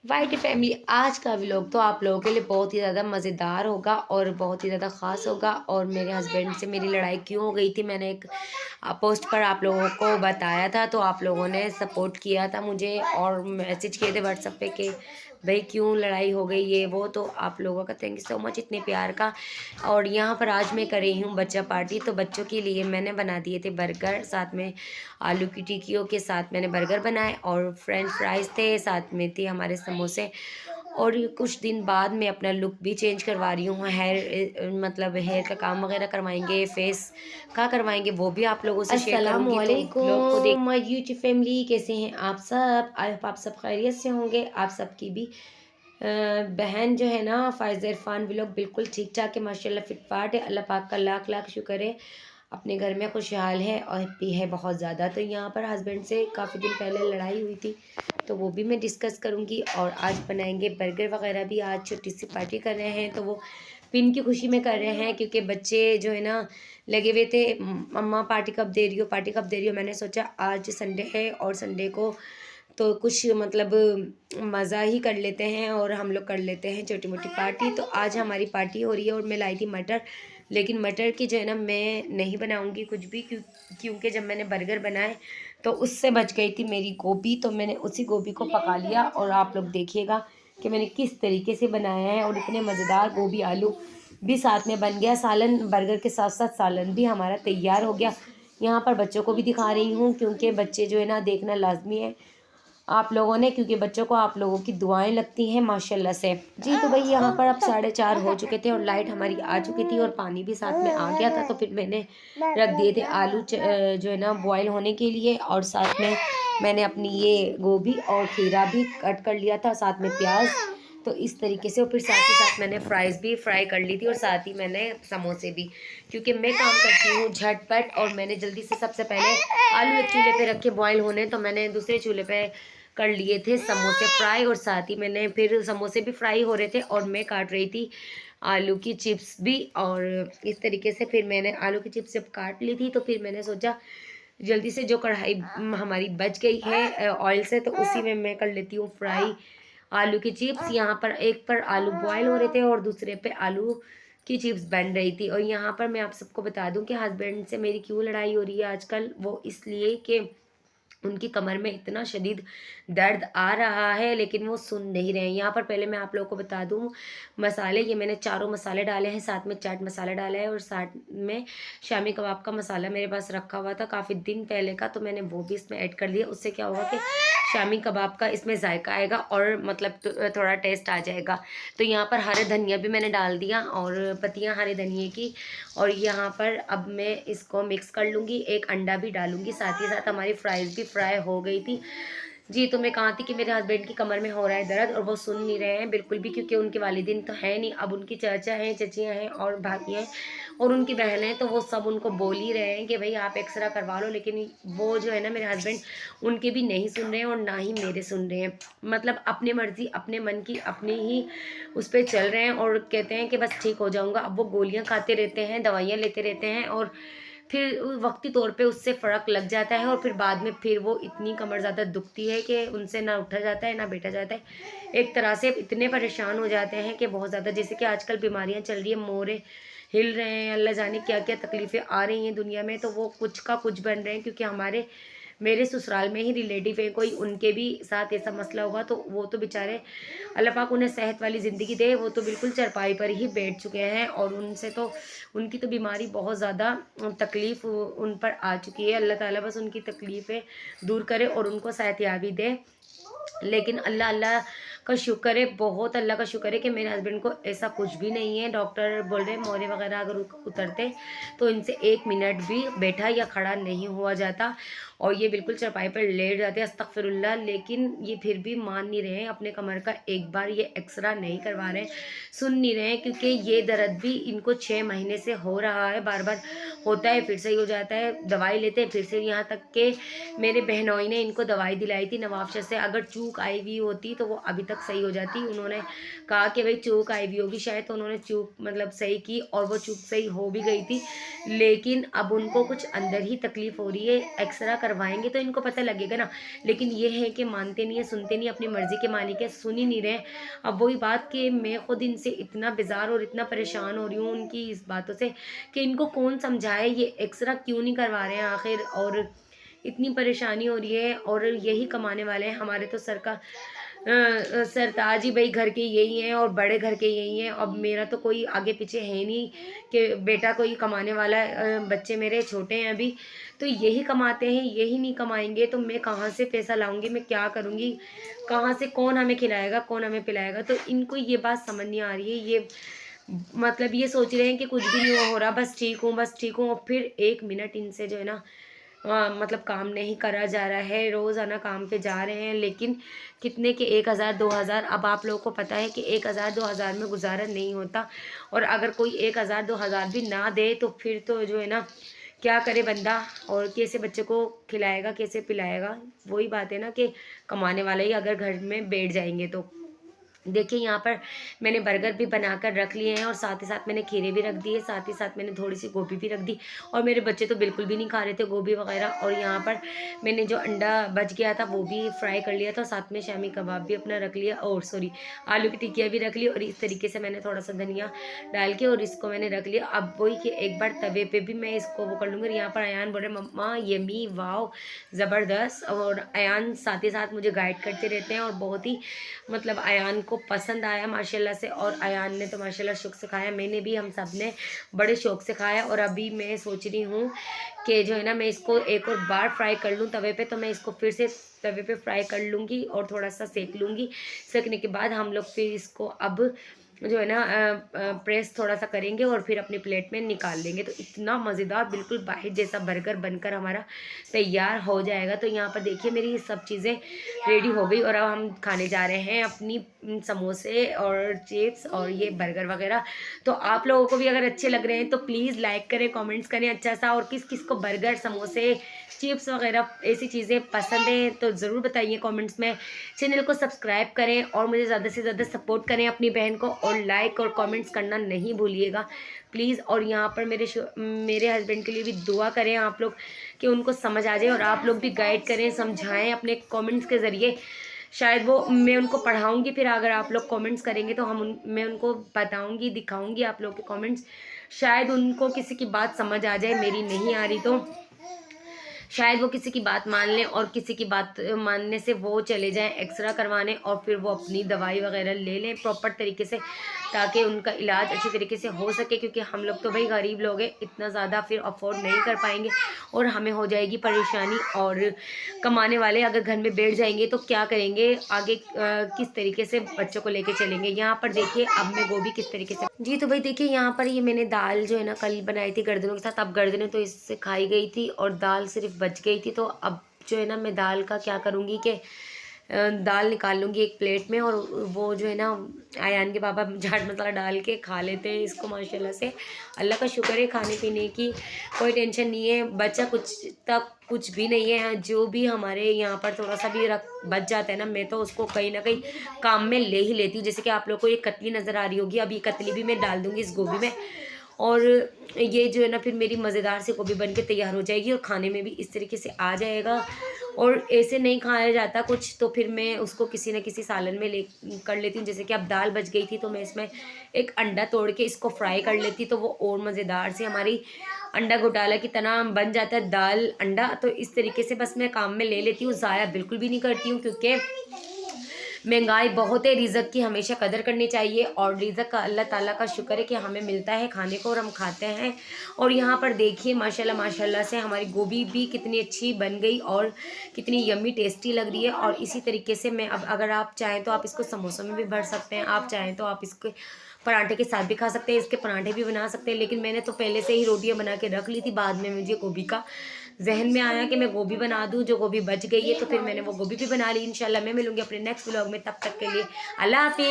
वाइटी family, आज का vlog तो आप लोगों के लिए बहुत ही ज़्यादा मज़ेदार होगा और बहुत ही ज़्यादा ख़ास होगा। और मेरे हस्बैंड से मेरी लड़ाई क्यों हो गई थी, मैंने एक पोस्ट पर आप लोगों को बताया था, तो आप लोगों ने सपोर्ट किया था मुझे और मैसेज किए थे व्हाट्सएप पे कि भाई क्यों लड़ाई हो गई ये वो। तो आप लोगों का थैंक यू सो मच इतने प्यार का। और यहाँ पर आज मैं कर रही हूँ बच्चा पार्टी, तो बच्चों के लिए मैंने बना दिए थे बर्गर, साथ में आलू की टिक्कियों के साथ मैंने बर्गर बनाए और फ्रेंच फ्राइज़ थे, साथ में थे हमारे समोसे। और ये कुछ दिन बाद मैं अपना लुक भी चेंज करवा रही हूँ। हेयर मतलब हेयर का काम वगैरह करवाएंगे, फेस का करवाएंगे, वो भी आप लोगों से शेयर करूँगी। तो ब्लॉग को देख माय यूट्यूब फैमिली, कैसे हैं आप सब? आई होप आप सब खैरियत से होंगे। आप सबकी भी बहन जो है ना फ़ायज़ा इरफान व्लॉग बिल्कुल ठीक ठाक है, माशाल्लाह फिट फाट है। अल्लाह पाक का लाख लाख शुक्र है, अपने घर में खुशहाल है और हैप्पी है बहुत ज़्यादा। तो यहाँ पर हस्बैंड से काफ़ी दिन पहले लड़ाई हुई थी, तो वो भी मैं डिस्कस करूँगी। और आज बनाएंगे बर्गर वगैरह भी, आज छोटी सी पार्टी कर रहे हैं, तो वो पिन की खुशी में कर रहे हैं क्योंकि बच्चे जो है ना लगे हुए थे, मम्मा पार्टी कब दे रही हो, पार्टी कब दे रही हो। मैंने सोचा आज संडे है और संडे को तो कुछ मतलब मज़ा ही कर लेते हैं और हम लोग कर लेते हैं छोटी मोटी पार्टी। तो आज हमारी पार्टी हो रही है और मैं लाई थी मटर, लेकिन मटर की जो है ना मैं नहीं बनाऊंगी कुछ भी, क्योंकि जब मैंने बर्गर बनाए तो उससे बच गई थी मेरी गोभी, तो मैंने उसी गोभी को पका लिया। और आप लोग देखिएगा कि मैंने किस तरीके से बनाया है और इतने मज़ेदार गोभी आलू भी साथ में बन गया। सालन बर्गर के साथ साथ सालन भी हमारा तैयार हो गया। यहाँ पर बच्चों को भी दिखा रही हूँ क्योंकि बच्चे जो है ना देखना लाजमी है आप लोगों ने, क्योंकि बच्चों को आप लोगों की दुआएं लगती हैं माशाल्लाह से। जी तो भाई यहाँ पर अब 4:30 हो चुके थे और लाइट हमारी आ चुकी थी और पानी भी साथ में आ गया था। तो फिर मैंने रख दिए थे आलू जो है ना बॉयल होने के लिए, और साथ में मैंने अपनी ये गोभी और खीरा भी कट कर लिया था, साथ में प्याज। तो इस तरीके से, और फिर साथ ही साथ मैंने फ्राइज़ भी फ्राई कर ली थी और साथ ही मैंने समोसे भी, क्योंकि मैं काम करती हूँ झटपट और मैंने जल्दी से सबसे पहले आलू एक चूल्हे पे रखे बॉयल होने, तो मैंने दूसरे चूल्हे पे कर लिए थे समोसे फ्राई। और साथ ही मैंने फिर समोसे भी फ्राई हो रहे थे और मैं काट रही थी आलू की चिप्स भी। और इस तरीके से फिर मैंने आलू की चिप्स जब काट ली थी तो फिर मैंने सोचा जल्दी से जो कढ़ाई हमारी बच गई है ऑयल से, तो उसी में मैं कर लेती हूँ फ्राई आलू की चिप्स। यहाँ पर एक पर आलू बॉयल हो रहे थे और दूसरे पे आलू की चिप्स बन रही थी। और यहाँ पर मैं आप सबको बता दूं कि हस्बैंड से मेरी क्यों लड़ाई हो रही है आजकल, वो इसलिए कि उनकी कमर में इतना शदीद दर्द आ रहा है लेकिन वो सुन नहीं रहे हैं। यहाँ पर पहले मैं आप लोगों को बता दूँ मसाले, ये मैंने चारों मसाले डाले हैं, साथ में चाट मसाला डाला है और साथ में शामी कबाब का मसाला मेरे पास रखा हुआ था काफ़ी दिन पहले का, तो मैंने वो भी इसमें ऐड कर दिया। उससे क्या होगा कि शामी कबाब का इसमें जायका आएगा और मतलब थोड़ा टेस्ट आ जाएगा। तो यहाँ पर हरे धनिया भी मैंने डाल दिया और पत्तियाँ हरे धनिए की। और यहाँ पर अब मैं इसको मिक्स कर लूँगी, एक अंडा भी डालूँगी, साथ ही साथ हमारी फ्राइज़ भी फ्राई हो गई थी। जी तो मैं कहा थी कि मेरे हस्बैंड की कमर में हो रहा है दर्द और वो सुन नहीं रहे हैं बिल्कुल भी, क्योंकि उनके वालिदिन तो है नहीं, अब उनकी चाचा हैं, चचियाँ हैं और भाभी हैं और उनकी बहन है, तो वो सब उनको बोल ही रहे हैं कि भाई आप एक्सरा करवा लो। लेकिन वो जो है ना मेरे हस्बैंड उनके भी नहीं सुन रहे हैं और ना ही मेरे सुन रहे हैं, मतलब अपने मर्जी अपने मन की अपनी ही उस पर चल रहे हैं और कहते हैं कि बस ठीक हो जाऊँगा। अब वो गोलियाँ खाते रहते हैं, दवाइयाँ लेते रहते हैं और फिर वक्ती तौर पे उससे फ़र्क लग जाता है और फिर बाद में फिर वो इतनी कमर ज़्यादा दुखती है कि उनसे ना उठा जाता है ना बैठा जाता है। एक तरह से इतने परेशान हो जाते हैं कि बहुत ज़्यादा, जैसे कि आजकल बीमारियां चल रही है, मोरे हिल रहे हैं, अल्लाह जाने क्या क्या तकलीफ़ें आ रही हैं दुनिया में, तो वो कुछ का कुछ बन रहे हैं। क्योंकि हमारे मेरे ससुराल में ही रिलेटिव है कोई, उनके भी साथ ऐसा मसला हुआ, तो वो तो बेचारे अल्लाह पाक उन्हें सेहत वाली ज़िंदगी दे, वो तो बिल्कुल चरपाई पर ही बैठ चुके हैं और उनसे तो उनकी तो बीमारी बहुत ज़्यादा तकलीफ़ उन पर आ चुकी है। अल्लाह ताला बस उनकी तकलीफ़ें दूर करे और उनको सेहतयाबी दे। लेकिन अल्लाह अल्लाह का शुक्र है, बहुत अल्लाह का शुक्र है कि मेरे हस्बैंड को ऐसा कुछ भी नहीं है। डॉक्टर बोल रहे हैं मोरे वगैरह अगर उतरते तो इनसे 1 मिनट भी बैठा या खड़ा नहीं हुआ जाता और ये बिल्कुल चरपाई पर लेट जाते हैं, अस्तगफिरुल्लाह। लेकिन ये फिर भी मान नहीं रहे हैं अपने कमर का, एक बार ये एक्सरा नहीं करवा रहे हैं, सुन नहीं रहे हैं, क्योंकि ये दर्द भी इनको 6 महीने से हो रहा है, बार बार होता है फिर सही हो जाता है, दवाई लेते हैं फिर से। यहाँ तक के मेरे बहनोई ने इनको दवाई दिलाई थी नवाबशा से, अगर चूक आई हुई होती तो वो अभी तक तक सही हो जाती। उन्होंने कहा कि भाई चूक आई भी होगी शायद, तो उन्होंने चूक मतलब सही की और वो चूक सही हो भी गई थी। लेकिन अब उनको कुछ अंदर ही तकलीफ़ हो रही है, एक्सरा करवाएंगे तो इनको पता लगेगा ना। लेकिन ये है कि मानते नहीं है, सुनते नहीं, अपनी मर्ज़ी के मालिक है, सुन ही नहीं रहे। अब वही बात कि मैं खुद इनसे इतना बेजार और इतना परेशान हो रही हूँ उनकी इस बातों से कि इनको कौन समझाए, ये एक्सरा क्यों नहीं करवा रहे हैं आखिर, और इतनी परेशानी हो रही है। और यही कमाने वाले हैं हमारे तो सरताज ही भाई घर के यही हैं और बड़े घर के यही हैं। अब मेरा तो कोई आगे पीछे है नहीं कि बेटा कोई कमाने वाला है, बच्चे मेरे छोटे हैं अभी, तो यही कमाते हैं, यही नहीं कमाएंगे तो मैं कहाँ से पैसा लाऊंगी, मैं क्या करूँगी, कहाँ से, कौन हमें खिलाएगा, कौन हमें पिलाएगा। तो इनको ये बात समझ नहीं आ रही है। ये मतलब ये सोच रहे हैं कि कुछ भी नहीं हो रहा, बस ठीक हूँ, बस ठीक हूँ। और फिर 1 मिनट इनसे जो है ना मतलब काम नहीं करा जा रहा है। रोज़ाना काम पे जा रहे हैं, लेकिन कितने के 1000 2000। अब आप लोगों को पता है कि 1000 2000 में गुजारा नहीं होता। और अगर कोई 1000 2000 भी ना दे तो फिर तो जो है ना क्या करे बंदा, और कैसे बच्चे को खिलाएगा, कैसे पिलाएगा। वही बात है ना कि कमाने वाले ही अगर घर में बैठ जाएंगे तो। देखिए यहाँ पर मैंने बर्गर भी बनाकर रख लिए हैं और साथ ही साथ मैंने खीरे भी रख दिए, साथ ही साथ मैंने थोड़ी सी गोभी भी रख दी। और मेरे बच्चे तो बिल्कुल भी नहीं खा रहे थे गोभी वगैरह। और यहाँ पर मैंने जो अंडा बच गया था वो भी फ्राई कर लिया था, साथ में शामी कबाब भी अपना रख लिया, और सॉरी आलू की टिक्कियाँ भी रख ली। और इस तरीके से मैंने थोड़ा सा धनिया डाल के और इसको मैंने रख लिया। अब वही कि एक बार तवे पर भी मैं इसको वो कर लूँगी। यहाँ पर अयान बोल रहे मम्मा यम्मी वाओ ज़बरदस्त। और अयान साथ ही साथ मुझे गाइड करते रहते हैं और बहुत ही मतलब अयान को पसंद आया माशाल्लाह से। और अयान ने तो माशाल्लाह शौक से खाया, मैंने भी, हम सब ने बड़े शौक से खाया। और अभी मैं सोच रही हूँ कि जो है ना मैं इसको एक और बार फ्राई कर लूँ तवे पे, तो मैं इसको फिर से तवे पे फ्राई कर लूँगी और थोड़ा सा सेक लूँगी। सेकने के बाद हम लोग फिर इसको अब जो है ना प्रेस थोड़ा सा करेंगे और फिर अपनी प्लेट में निकाल लेंगे। तो इतना मज़ेदार बिल्कुल बाहर जैसा बर्गर बनकर हमारा तैयार हो जाएगा। तो यहाँ पर देखिए मेरी ये सब चीज़ें रेडी हो गई और अब हम खाने जा रहे हैं अपनी समोसे और चिप्स और ये बर्गर वगैरह। तो आप लोगों को भी अगर अच्छे लग रहे हैं तो प्लीज़ लाइक करें, कमेंट्स करें अच्छा सा। और किस किस को बर्गर, समोसे, चिप्स वगैरह ऐसी चीज़ें पसंद हैं तो ज़रूर बताइए कमेंट्स में। चैनल को सब्सक्राइब करें और मुझे ज़्यादा से ज़्यादा सपोर्ट करें अपनी बहन को, और लाइक और कमेंट्स करना नहीं भूलिएगा प्लीज़। और यहाँ पर मेरे हस्बैंड के लिए भी दुआ करें आप लोग कि उनको समझ आ जाए, और आप लोग भी गाइड करें, समझाएं अपने कमेंट्स के ज़रिए। शायद वो मैं उनको पढ़ाऊँगी, फिर अगर आप लोग कमेंट्स करेंगे तो मैं उनको बताऊँगी, दिखाऊँगी आप लोग के कमेंट्स। शायद उनको किसी की बात समझ आ जाए, मेरी नहीं आ रही तो शायद वो किसी की बात मान लें, और किसी की बात मानने से वो चले जाएं एक्सरा करवाने, और फिर वो अपनी दवाई वगैरह ले लें प्रॉपर तरीके से, ताकि उनका इलाज अच्छी तरीके से हो सके। क्योंकि हम लोग तो भाई गरीब लोग हैं, इतना ज़्यादा फिर अफोर्ड नहीं कर पाएंगे और हमें हो जाएगी परेशानी। और कमाने वाले अगर घर में बैठ जाएंगे तो क्या करेंगे आगे, किस तरीके से बच्चों को लेके चलेंगे। यहाँ पर देखिए अब मैं गोभी किस तरीके से जी, तो भाई देखिए यहाँ पर ये मैंने दाल जो है ना कल बनाई थी गर्दनों के साथ। अब गर्दनें तो इससे खाई गई थी और दाल सिर्फ बच गई थी। तो अब जो है ना मैं दाल का क्या करूँगी कि दाल निकाल लूँगी एक प्लेट में, और वो जो है ना अयान के पापा चाट मसाला डाल के खा लेते हैं इसको माशाल्लाह से। अल्लाह का शुक्र है, खाने पीने की कोई टेंशन नहीं है, बचा कुछ तक कुछ भी नहीं है। जो भी हमारे यहाँ पर थोड़ा सा भी बच जाता है ना, मैं तो उसको कहीं ना कहीं काम में ले ही लेती हूँ। जैसे कि आप लोग को ये कतली नज़र आ रही होगी, अब ये कतली भी मैं डाल दूँगी इस गोभी में, और ये जो है ना फिर मेरी मज़ेदार सी गोभी बन के तैयार हो जाएगी और खाने में भी इस तरीके से आ जाएगा। और ऐसे नहीं खाया जाता कुछ, तो फिर मैं उसको किसी न किसी सालन में ले कर लेती हूँ। जैसे कि अब दाल बच गई थी तो मैं इसमें एक अंडा तोड़ के इसको फ्राई कर लेती, तो वो और मज़ेदार से हमारी अंडा घोटाला की तरह बन जाता है दाल अंडा। तो इस तरीके से बस मैं काम में ले लेती हूँ, ज़ाया बिल्कुल भी नहीं करती हूँ, क्योंकि महंगाई बहुत है, रिज़्क की हमेशा कदर करनी चाहिए। और रिज़्क का अल्लाह ताला का शुक्र है कि हमें मिलता है खाने को और हम खाते हैं। और यहाँ पर देखिए माशाल्लाह माशाल्लाह से हमारी गोभी भी कितनी अच्छी बन गई और कितनी यम्मी टेस्टी लग रही है। और इसी तरीके से मैं अब अगर आप चाहें तो आप इसको समोसों में भी भर सकते हैं, आप चाहें तो आप इसके पराठे के साथ भी खा सकते हैं, इसके पराठे भी बना सकते हैं। लेकिन मैंने तो पहले से ही रोटियाँ बना के रख ली थी, बाद में मुझे गोभी का जहन में आया कि मैं गोभी बना दूं, जो गोभी बच गई है, तो फिर मैंने वो गोभी भी बना ली। इंशाल्लाह मैं मिलूंगी अपने नेक्स्ट व्लॉग में, तब तक के लिए अल्लाह हाफिज़।